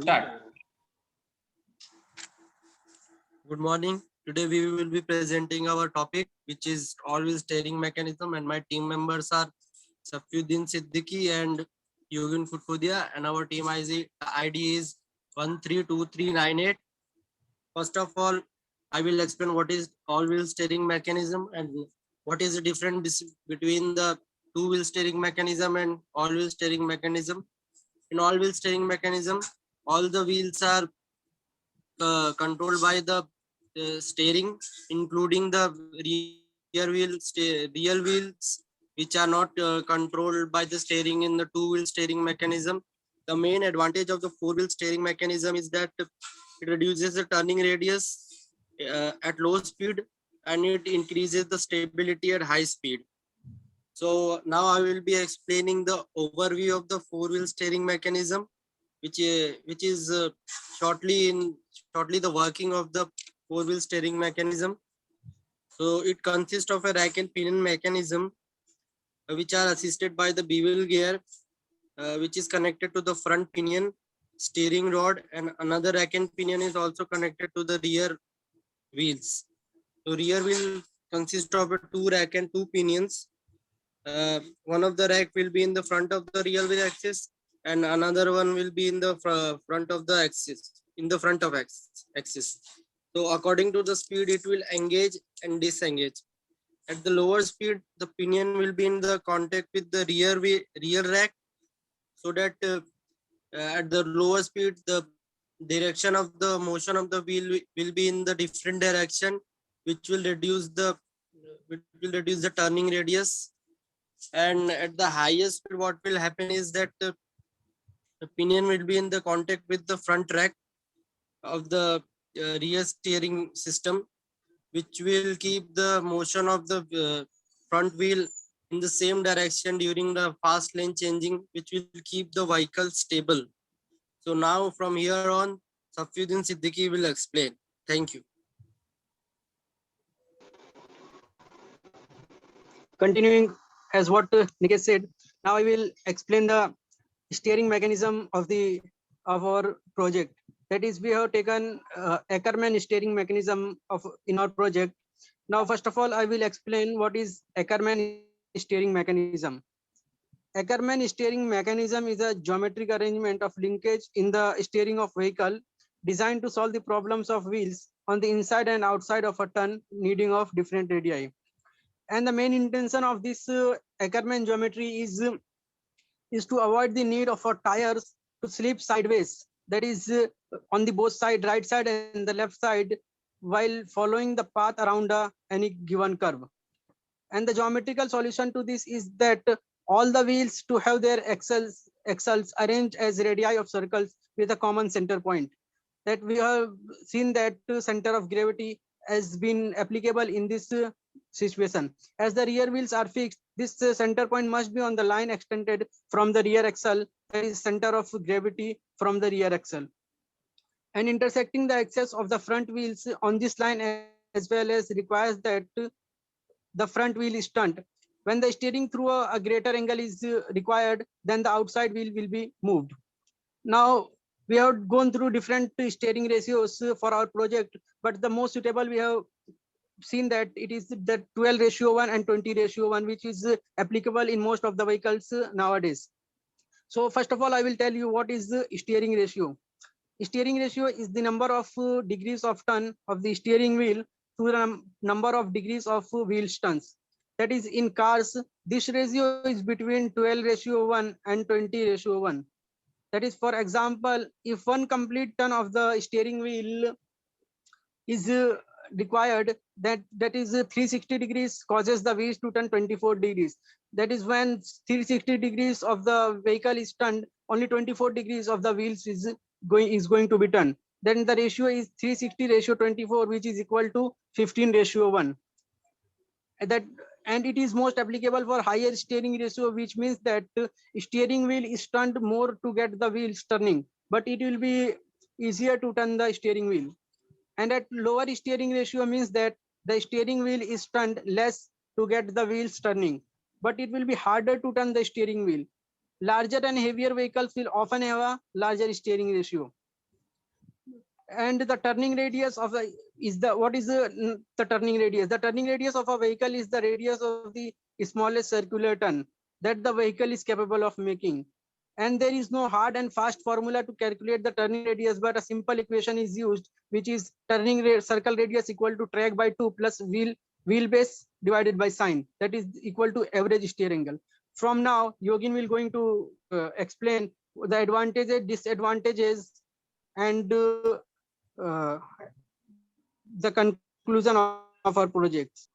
Start. Good morning. Today we will be presenting our topic, which is all-wheel steering mechanism, and my team members are Safyuddin Siddiqui and Yugin Kutkudia, and our team ID is 132398. First of all, I will explain what is all-wheel steering mechanism and what is the difference between the two-wheel steering mechanism and all-wheel steering mechanism. In all-wheel steering mechanism, all the wheels are controlled by the steering, including the rear wheels, which are not controlled by the steering in the two-wheel steering mechanism. The main advantage of the four-wheel steering mechanism is that it reduces the turning radius at low speed, and it increases the stability at high speed. So now I will be explaining the overview of the four-wheel steering mechanism, which is shortly the working of the four-wheel steering mechanism. So it consists of a rack and pinion mechanism, which are assisted by the bevel gear, which is connected to the front pinion steering rod, and another rack and pinion is also connected to the rear wheels. So rear wheel consists of two rack and two pinions. One of the rack will be in the front of the rear wheel axis, and another one will be in the front of the axis. So according to the speed, it will engage and disengage. At the lower speed, the pinion will be in the contact with the rear rack, so that at the lower speed, the direction of the motion of the wheel will be in the different direction, which will reduce the turning radius. And at the highest speed, what will happen is that the pinion will be in the contact with the front rack of the rear steering system, which will keep the motion of the front wheel in the same direction during the fast lane changing, which will keep the vehicle stable. So now from here on, Safyuddin Siddiqui will explain. Thank you. Continuing as what Nikesh said, now I will explain the steering mechanism of our project. That is, we have taken Ackermann steering mechanism in our project. Now, first of all, I will explain what is Ackermann steering mechanism. Ackermann steering mechanism is a geometric arrangement of linkage in the steering of vehicle designed to solve the problems of wheels on the inside and outside of a turn needing of different radii. And the main intention of this Ackermann geometry is to avoid the need of tires to slip sideways, that is on the both side, right side and the left side, while following the path around any given curve. And the geometrical solution to this is that all the wheels to have their axles arranged as radii of circles with a common center point. That we have seen that center of gravity has been applicable in this situation. As the rear wheels are fixed, this center point must be on the line extended from the rear axle, that is center of gravity from the rear axle, and intersecting the axis of the front wheels on this line, as well as requires that the front wheel is turned. When the steering through a greater angle is required, then the outside wheel will be moved. Now, we have gone through different steering ratios for our project, but the most suitable we have seen that it is the 12:1 and 20:1, which is applicable in most of the vehicles nowadays. So first of all, I will tell you what is the steering ratio. Steering ratio is the number of degrees of turn of the steering wheel to the number of degrees of wheel turns. That is, in cars, this ratio is between 12:1 and 20:1. That is, for example, if one complete turn of the steering wheel is required, that is 360 degrees causes the wheels to turn 24 degrees. That is, when 360 degrees of the vehicle is turned, only 24 degrees of the wheels is going to be turned. Then the ratio is 360:24, which is equal to 15:1. And it is most applicable for higher steering ratio, which means that steering wheel is turned more to get the wheels turning, but it will be easier to turn the steering wheel. And at lower steering ratio means that the steering wheel is turned less to get the wheels turning, but it will be harder to turn the steering wheel. Larger and heavier vehicles will often have a larger steering ratio. And the turning radius of the is the what is the turning radius? The turning radius of a vehicle is the radius of the smallest circular turn that the vehicle is capable of making. And there is no hard and fast formula to calculate the turning radius, but a simple equation is used, which is circle radius equal to track by 2 plus wheelbase divided by sine, that is equal to average steer angle. From now, Yogin will going to explain the advantages, disadvantages, and the conclusion of our projects.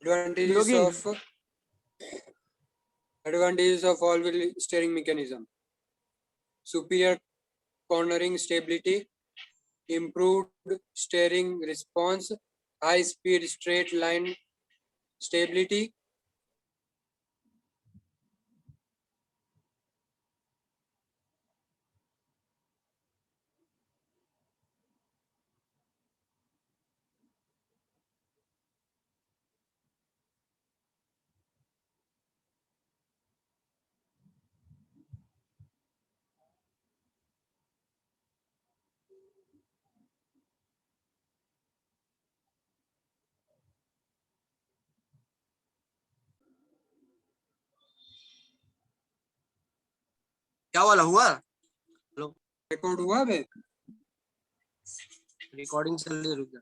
Advantages Yogin. of all-wheel steering mechanism: superior cornering stability, improved steering response, high-speed straight line stability, क्या वाला हुआ? Record हुआ बे? Recording चल रही है, रुक जा।